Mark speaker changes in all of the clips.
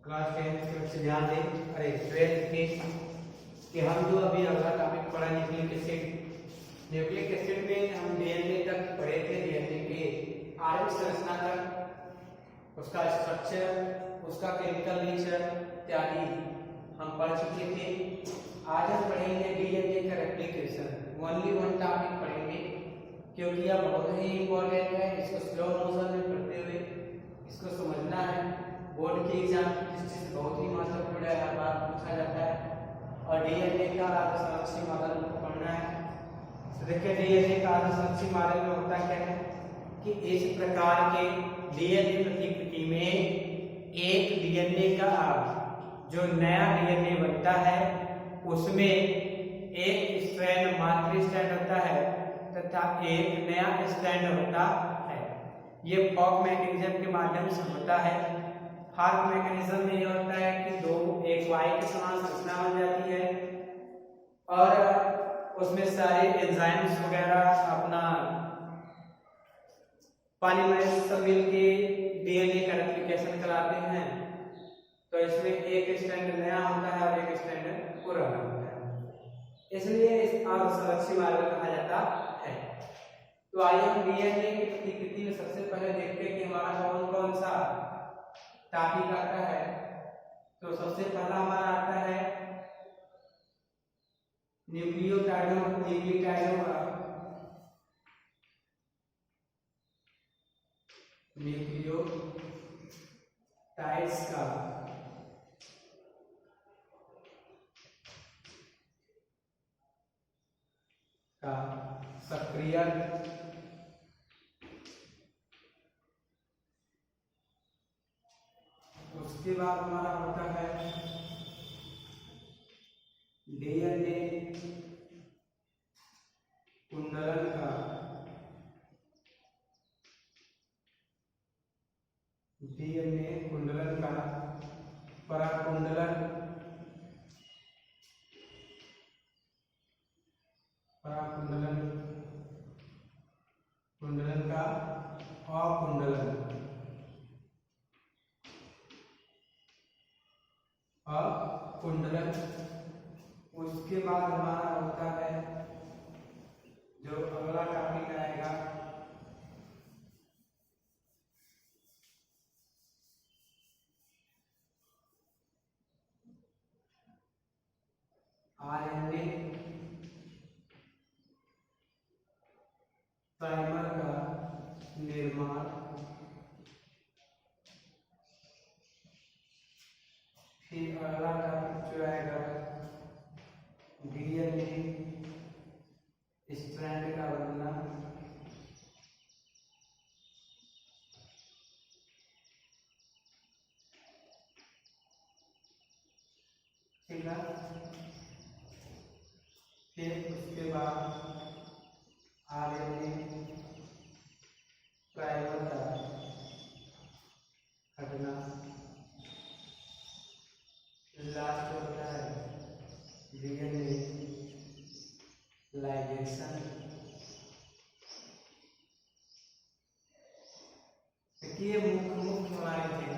Speaker 1: Class 10 की बच्चे ध्यान दें। अरे 12th के कि हम जो अभी अगला टॉपिक पढ़ा न्यूक्लिक एसिड। न्यूक्लिक एसिड में हम डीएनए तक पढ़े थे, डीएनए के आणविक संरचना तक, उसका स्ट्रक्चर, उसका केमिकल नेचर इत्यादि हम पढ़ चुके थे। आज हम पढ़ेंगे डीएनए का रेप्लिकेशन। ओनली वन टॉपिक पढ़ेंगे क्योंकि यह बहुत ही इंपॉर्टेंट है। इसको स्लो मोशन में पढ़ते हुए इसको समझना है। बोर्ड के एग्जाम की चीज बहुत ही महत्वपूर्ण है, हर बार पूछा जाता है। और डीएनए का आदर्शलक्षी मॉडल पढ़ना है। तो देखिए डीएनए का आदर्शलक्षी मॉडल में होता क्या है कि इस प्रकार के डीएनए प्रतिकृति में एक डीएनए का जो नया डीएनए बनता है उसमें एक स्ट्रैंड, मातृ स्ट्रैंड होता है तथा एक नया स्ट्रैंड होता है। ये फॉर्क मैकेनिज्म के माध्यम से होता है। फॉर्क मैकेनिज्म में ये होता है कि दो एक वाई के समान संरचना बन जाती है और उसमें सारे एंजाइम्स वगैरह अपना पॉलीमरेज सब मिलके डीएनए का रेप्लिकेशन कराते हैं। तो इसमें एक स्ट्रैंड नया होता है और एक स्ट्रैंड पुराना होता है, इसलिए इस आदर्शलक्षी मॉडल कहा जाता है। तो आइए हम डीएनए की प्रतिकृति में सबसे पहले देखते हैं कि हमारा कौन कौन सा टॉपिक आता है। तो सबसे पहला हमारा आता है न्यूक्लियोटाइडों न्यूक्लियोटाइड्स का सक्रियण। उसके बाद हमारा होता है डीएनए कुंडलन का पराकुंडलन कुंडलन का अकुंडलन। उसके बाद हमारा होता है जो अगला टॉपिक आएगा आरएनए प्राइमर का निर्माण। फिर अगला टॉपिक जो आएगा डीएनए स्ट्रैंड का बनना। ठीक है। फिर उसके बाद आरएनए प्राइमर का हटना। लास्ट होता है डीएनए लाइगेशन। देखिए मुख्य हमारे थे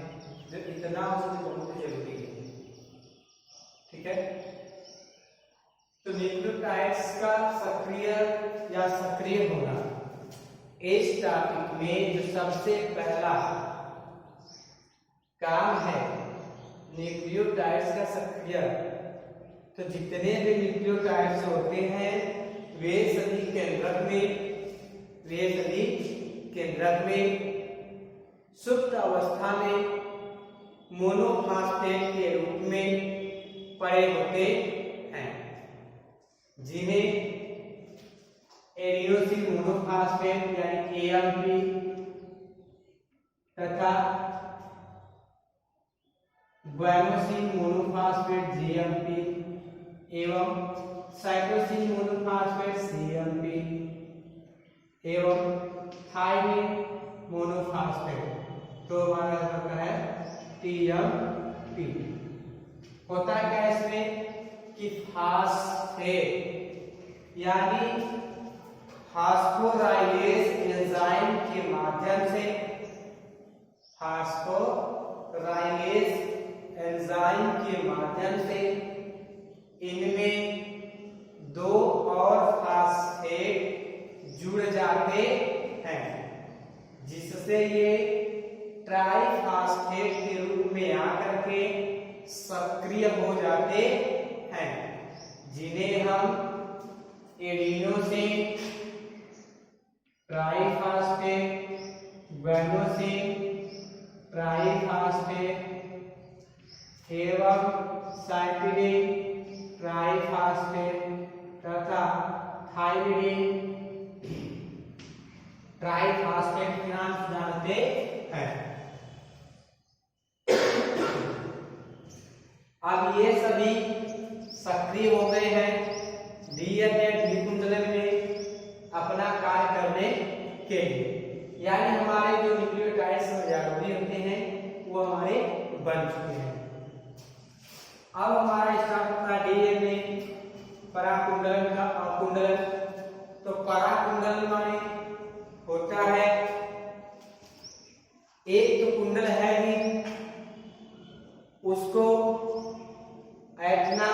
Speaker 1: जो इतना उसमें बहुत जरूरी है। ठीक है। तो न्यूक्लियोटाइड्स का सक्रिय होना इस टॉपिक में जो सबसे पहला काम है न्यूक्लियोटाइड्स का सक्रिय। तो जितने भी न्यूक्लियोटाइड्स होते हैं वे सभी केंद्रक में सुप्त अवस्था में मोनोफॉस्फेट के रूप में पड़े होते हैं, जिन्हें एडिनोसिन मोनोफॉस्फेट यानी एएमपी तथा ग्वानोसिन मोनोफॉस्फेट जीएमपी एवं साइटोसिन मोनोफॉस्फेट सीएमपी एवं थायमिन मोनोफॉस्फेट तो हमारा होता है टीएमपी। होता क्या इसमें कि फास्फेट यानी फास्फोराइलेज एंजाइम के माध्यम से फास्फोराइलेज एंजाइम के माध्यम से इनमें 2 और फास्फेट जुड़ जाते हैं, जिससे ये ट्राइफास्फेट के रूप में आकर के सक्रिय हो जाते हैं, जिन्हें हम एडिनोसिन, ट्राइफास्फेट, गुआनोसिन, ट्राइफास्फेट एवं साइटिडीन, ट्राइफास्फेट तथा थायमिडीन, ट्राइफास्फेट के नाम से जानते हैं। अब ये सभी सक्रिय हो गए हैं डीएनए द्विकुंडलन में अपना कार्य करने के लिए, यानी हमारे जो न्यूक्लियोटाइड्स जरूरी होते हैं वो हमारे बन चुके हैं। अब हमारा स्टार्ट होता है डीएनए पराकुंडलन का अकुंडलन। तो पराकुंडलन माने होता है एक तो कुंडल है ही, उसको ऐंठना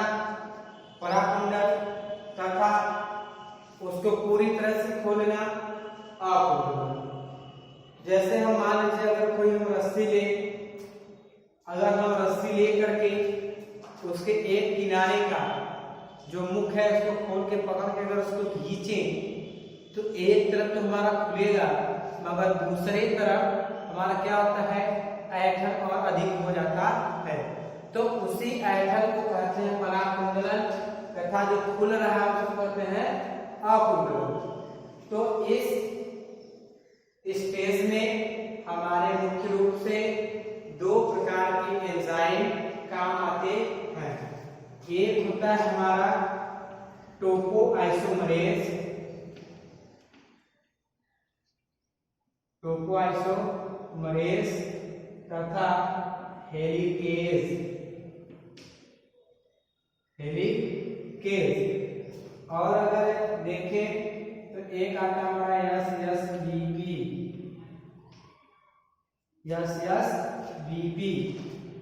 Speaker 1: पराकुंडल तथा उसको पूरी तरह से खोलना अकुंडल। जैसे हम मान लीजिए अगर कोई हम रस्सी ले, अगर हम रस्सी ले करके उसके एक किनारे का जो मुख है उसको खोल के पकड़ के अगर उसको खींचें तो एक तरफ तो हमारा खुलेगा, मगर दूसरे तरफ हमारा क्या होता है, ऐंठन और अधिक हो जाता है। तो उसी ऐंठन को कहते हैं पराकुंडलन तथा जो खुल रहा है उसको कहते हैं अकुंडलन। तो इस स्टेज में हमारे मुख्य रूप से 2 प्रकार के एंजाइम काम आते हैं। एक होता है हमारा टोपोआइसोमरेज, तथा हेलिकेज। और अगर देखें तो एक आता हमारा एसएसबीपी।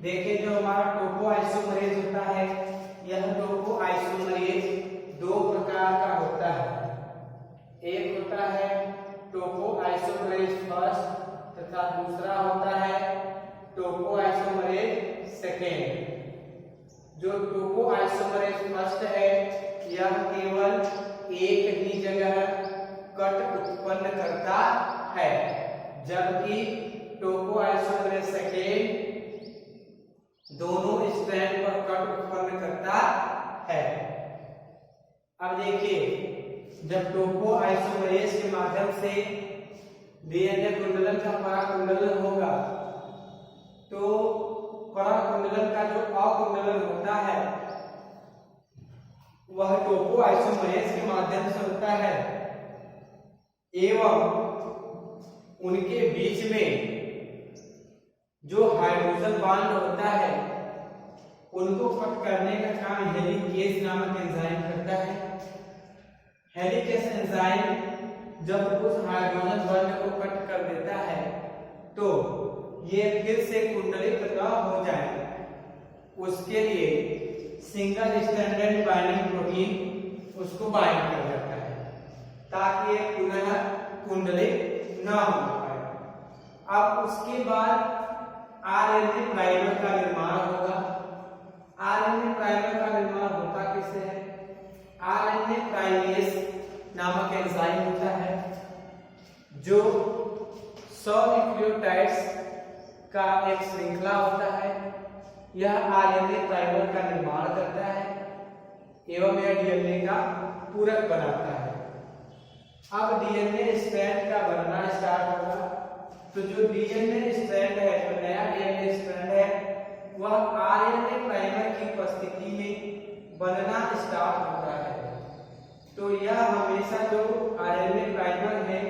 Speaker 1: देखिए जो हमारा टोपोआइसोमरेज होता है, यह टोपोआइसोमरेज 2 प्रकार का होता है। एक होता है टोपोआइसोमरेज फर्स्ट तथा दूसरा होता है टोपोआइसोमरेज सेकेंड। जो टोपोआइसोमरेज फर्स्ट है यह केवल एक ही जगह कट उत्पन्न करता है, जबकि टोपोआइसोमरेज सेकेंड दोनों स्ट्रैंड पर कट उत्पन्न करता है। अब देखिए जब टोपोआइसोमरेज के माध्यम से डीएनए कुंडलन का पराकुंडलन होगा तो पराकुंडलन का जो अकुंडलन होता है वह टोपोआइसोमरेज के माध्यम से होता है, एवं उनके बीच में जो हाइड्रोजन बॉन्ड होता है उनको कट करने का काम हेलिकेज नामक एंजाइम करता है। हेलिकेज एंजाइम जब उस हाइड्रोजन बॉन्ड को कट कर देता है तो ये फिर से कुंडलित न हो जाए, उसके लिए सिंगल स्ट्रैंडेड बाइंडिंग प्रोटीन उसको बाइंड कर जाता है ताकि ये पुनः कुंडलित न हो पाए। अब उसके बाद आरएनए प्राइमर का निर्माण होगा। आरएनए प्राइमर का निर्माण होता किससे है? आरएनए प्राइमेस नामक एंजाइम होता है जो 100 न्यूक्लियोटाइड्स का एक श्रृंखला होता है। यह आरएनए प्राइमर का निर्माण करता है एवं यह डीएनए का पूरक बनाता है। अब डीएनए स्ट्रैंड का बनना स्टार्ट होगा। तो जो डीएनए स्ट्रैंड है, जो नया डीएनए स्ट्रैंड है, वह आरएनए प्राइमर की उपस्थिति में बनना स्टार्ट होता है। तो यह हमेशा जो आरएनए प्राइमर है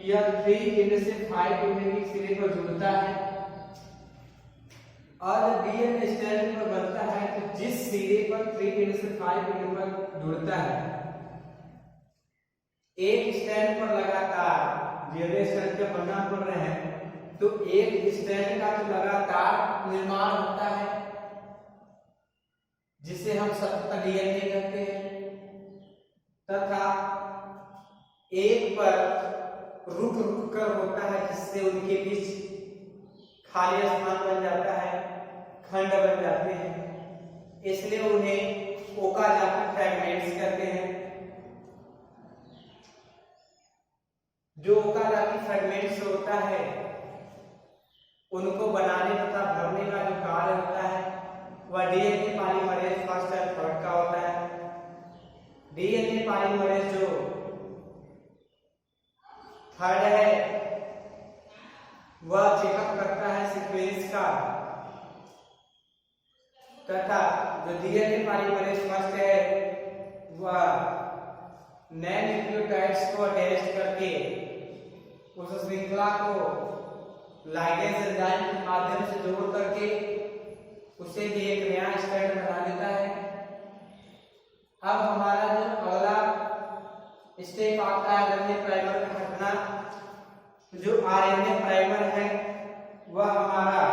Speaker 1: यह 3 एंड से 5 एंड के सिरे पर जुड़ता है और डीएनए स्ट्रैंड पर बनता है तो जिस सिरे पर 3 एंड से 5 एंड पर जुड़ता है, एक स्ट्रैंड पर लगातार डीएनए स्ट्रैंड जब बनना पड़ रहे हैं तो एक स्ट्रैंड का जो लगातार निर्माण होता है जिसे हम सबका डीएनए कहते हैं, तथा एक पर रुक रुक कर होता है, जिससे उनके बीच खाली स्थान बन जाता है, खंड बन जाते हैं, इसलिए उन्हें ओकाजाकी फ्रैगमेंट्स कहते हैं। जो ओकाजाकी फ्रैगमेंट्स होता है उनको बनाने तथा भरने का जो कार्य होता है वह डीएनए पॉलीमरेज फर्स्ट और थर्ड का होता है। डीएनए पॉलीमरेज जो थर्ड है वह चेकअप करता है सीक्वेंस का, तथा जो डीएनए पॉलीमरेज फर्स्ट है वह नए न्यूक्लियोटाइड्स को अटैच करके उस श्रृंखला को लाइगेज एंजाइम के माध्यम से जोड़ करके उसे भी एक नया स्ट्रैंड बना देता है। अब हमारा जो अगला स्टेप आता है आरएनए प्राइमर का घटना, जो आरएनए प्राइमर है वह हमारा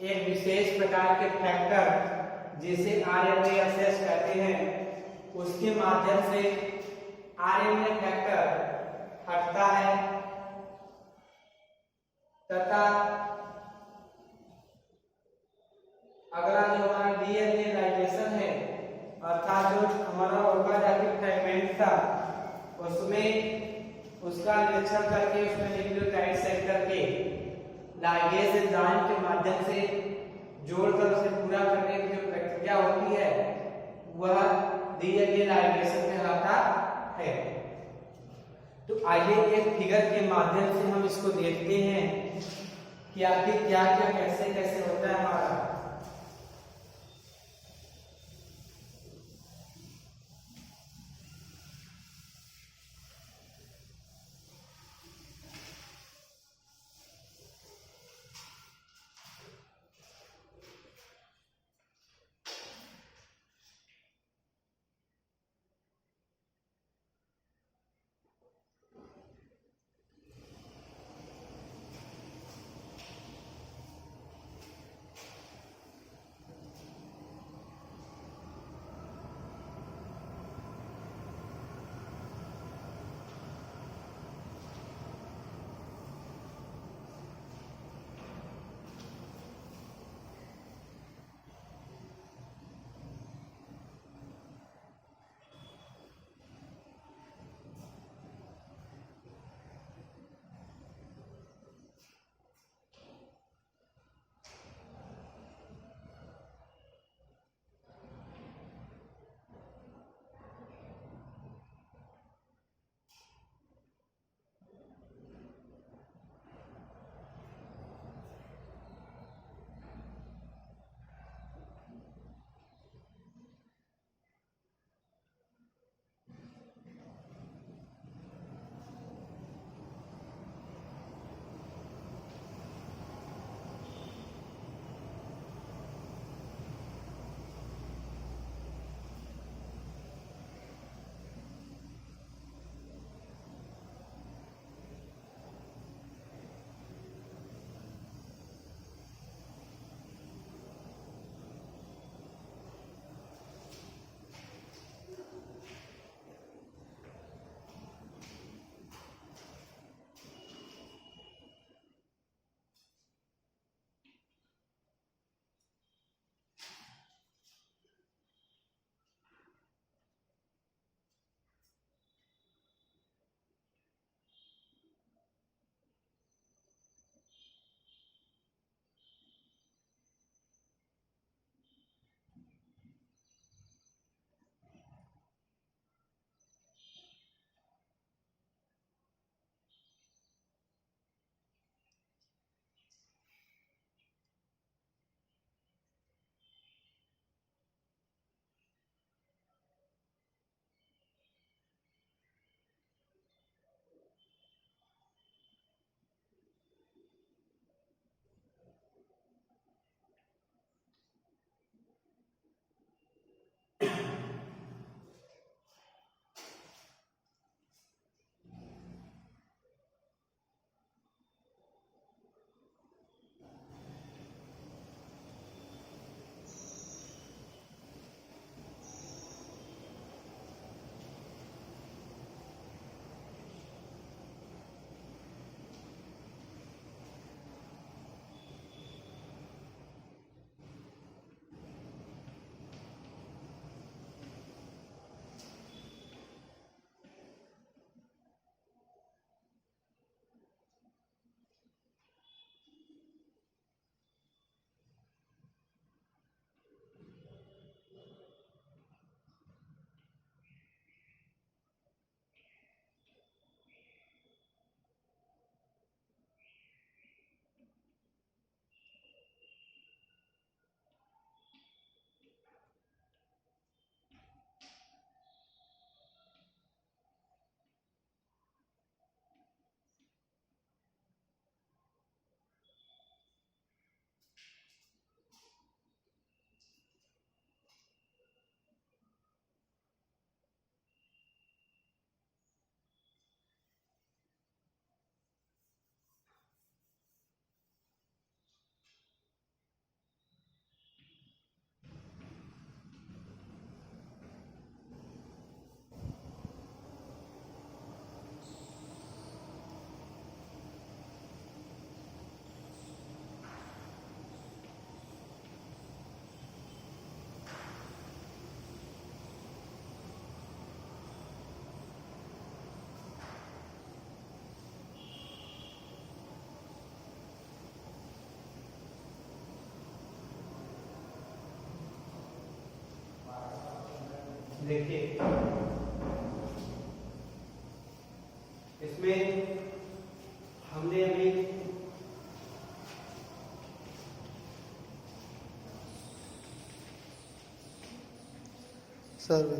Speaker 1: एक विशेष प्रकार के फैक्टर जिसे आरएनएएस कहते हैं, उसके माध्यम से आरएनए फैक्टर हटता है तथा अगला जो हमारा डीएनए लाइगेशन है, अर्थात जो हमारा ओकाजाकी फ्रैगमेंट था उसमें उसका निरीक्षण करके उसमें न्यूक्लियोटाइड सेंटर के लाइगेज एंजाइम के माध्यम से जोड़कर उसे पूरा करने की जो प्रक्रिया होती है वह डीएनए लाइगेशन कहलाता है। तो आइए एक फिगर के माध्यम से हम इसको देखते हैं कि आखिर क्या क्या कैसे कैसे होता है हमारा। देखिए इसमें हमने अभी
Speaker 2: सर्वे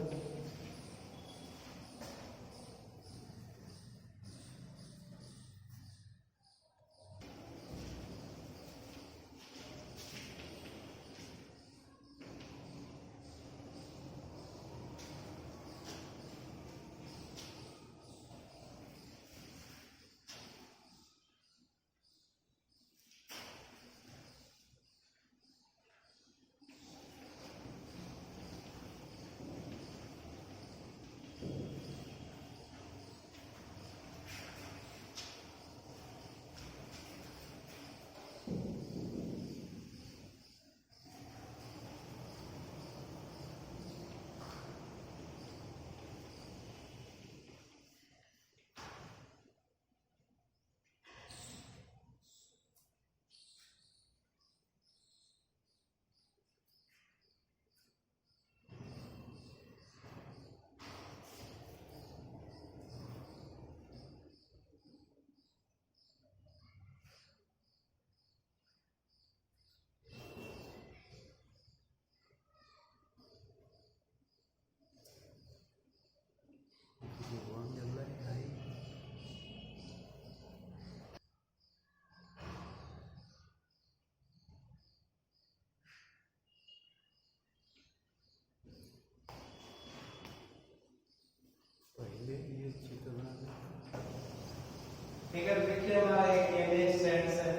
Speaker 1: ठीक है। देखिए हमारा एक इमेज सेंस है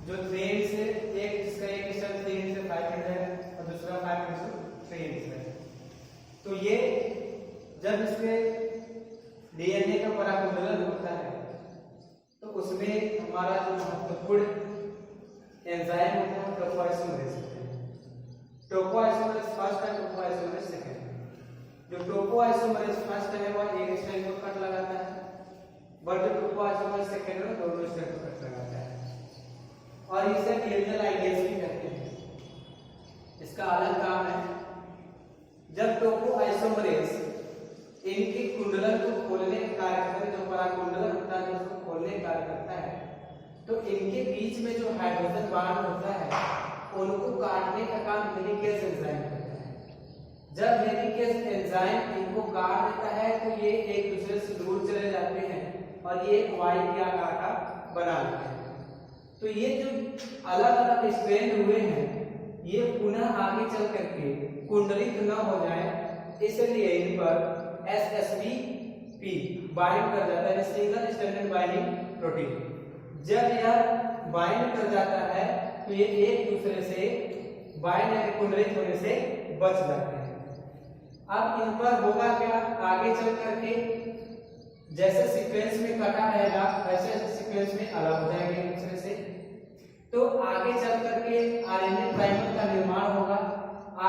Speaker 1: जो 3 से एक, जिसका एक डिस्टेंस 3 से 5 मीटर है और दूसरा 5 मीटर से 3 मीटर है। तो ये जब इसमें डीएनए का परागुंडलन होता है तो उसमें हमारा जो महत्वपूर्ण एंजाइम होता है टोपोआइसोमरेज होता है। टोपोआइसोमरेज फर्स्ट है, टोपोआइसोमरेज सेकंड है। जो टोपोआइसोमरेज फर्स्ट है वह एक स्ट्रैंड को कट लगाता है, और जो टोपोआइसोमरेज सेकंड है दोनों स्ट्रैंड को कट लगाता है, और इसे टेलिनल आइडियस भी कहते हैं। इसका अलग काम है, जब टोपोआइसोमरेज इनकी कुंडलन को खोलने का कार्य करता है, जो परागकुंडलन होता है उसको खोलने का कार्य करता है, तो इनके बीच में जो हाइड्रोजन बॉन्ड होता है उनको काटने का काम हेलिकेज एंजाइम करता है। जब हेलिकेज एंजाइम इनको काट देता है तो ये एक दूसरे से दूर चले जाते हैं और ये वाई के आकार का बना लेते हैं। तो ये जो अलग अलग स्ट्रैंड हुए हैं ये पुनः आगे चल करके कुंडलित न हो जाए, इसलिए इन पर SSBP बाइंड कर जाता है, सिंगल स्ट्रैंडेड बाइंडिंग प्रोटीन। जब यह बाइंड कर जाता है तो ये एक दूसरे से बाइंड या कुंडलित होने से बच जाते हैं। अब इन पर होगा क्या, आगे चल करके जैसे सीक्वेंस में कटा रहेगा वैसे सीक्वेंस में अलग हो जाएंगे एक दूसरे से, तो आगे चल करके आरएनए प्राइमर का निर्माण होगा।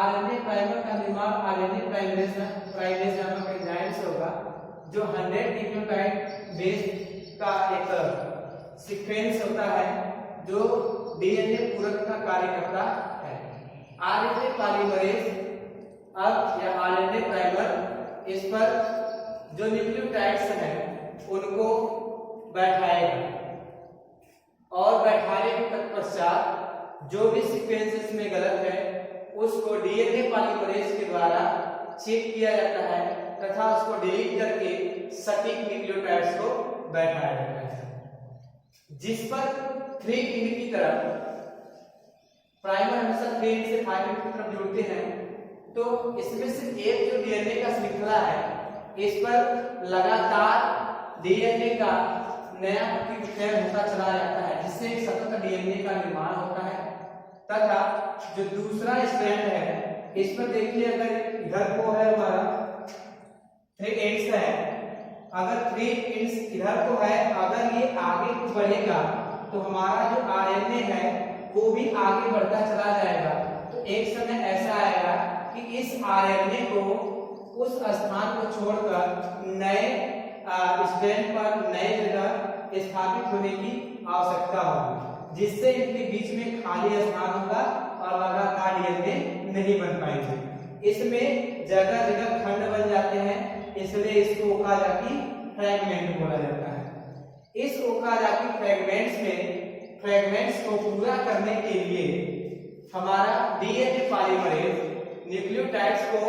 Speaker 1: आरएनए प्राइमर का निर्माण आरएनए प्राइमेज नामक एंजाइम से होगा, जो 100 न्यूक्लियोटाइड बेस का एक सीक्वेंस होता है जो डीएनए पूरक का कार्य करता है। आरएनए पॉलीमरेज अब या आरएनए प्राइमर इस पर जो न्यूक्लियोटाइड्स हैं उनको बैठाएगा, और बैठाने के तत्पश्चात जो भी सीक्वेंसेस में गलत है उसको डीएनए पॉलीमरेज के द्वारा चेक किया जाता है तथा उसको डिलीट करके सटीक न्यूक्लियोटाइड्स को बैठाया जाता है। जिस पर 3 एंड की तरफ प्राइमर हमेशा 3 एंड से 5 एंड की तरफ जुड़ते हैं, तो इसमें से एक जो डीएनए का श्रृंखला है इस पर लगातार डीएनए का नया प्रतिविक्षेपण होता चला जाता है, जिससे सतत डीएनए का निर्माण होता है। तथा जो दूसरा स्ट्रैंड है इस पर देखिए, अगर इधर को है हमारा 3 एंड्स है, अगर 3 एंड्स इधर को है, अगर ये आगे को बढ़ेगा तो हमारा जो आरएनए है वो भी आगे बढ़ता चला जाएगा। तो एक समय ऐसा आएगा कि इस आरएनए को उस स्थान को छोड़कर नए स्ट्रैंड पर नए जगह स्थापित होने की आवश्यकता होगी, जिससे इनके बीच में खाली स्थान होगा और लगातार डीएनए नहीं बन पाएंगे। इसमें जगह जगह खंड बन जाते हैं, इसलिए इसको ओकाजाकी फ्रैगमेंट बोला जाता है। इस ओकाजाकी फ्रैगमेंट्स को पूरा करने के लिए हमारा डीएनए पॉलीमरेज न्यूक्लियोटाइड्स को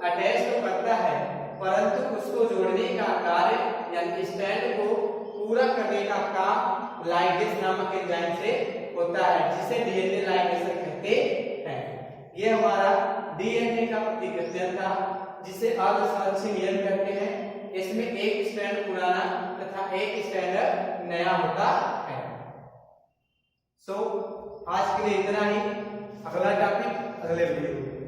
Speaker 1: अटैच तो करता है, परंतु उसको जोड़ने का कार्य यानी स्ट्रैंड को पूरा करने का काम लाइगेज नामक एंजाइम से होता है, जिसे डीएनए लाइगेशन कहते हैं। ये हमारा डीएनए का प्रतिकृतियन था, जिसे अर्धसंरक्षी नियम कहते हैं। इसमें एक स्ट्रैंड पुराना तथा एक स्ट्रैंड नया होता है। सो आज के लिए इतना ही। अगला टॉपिक अगले वीडियो में।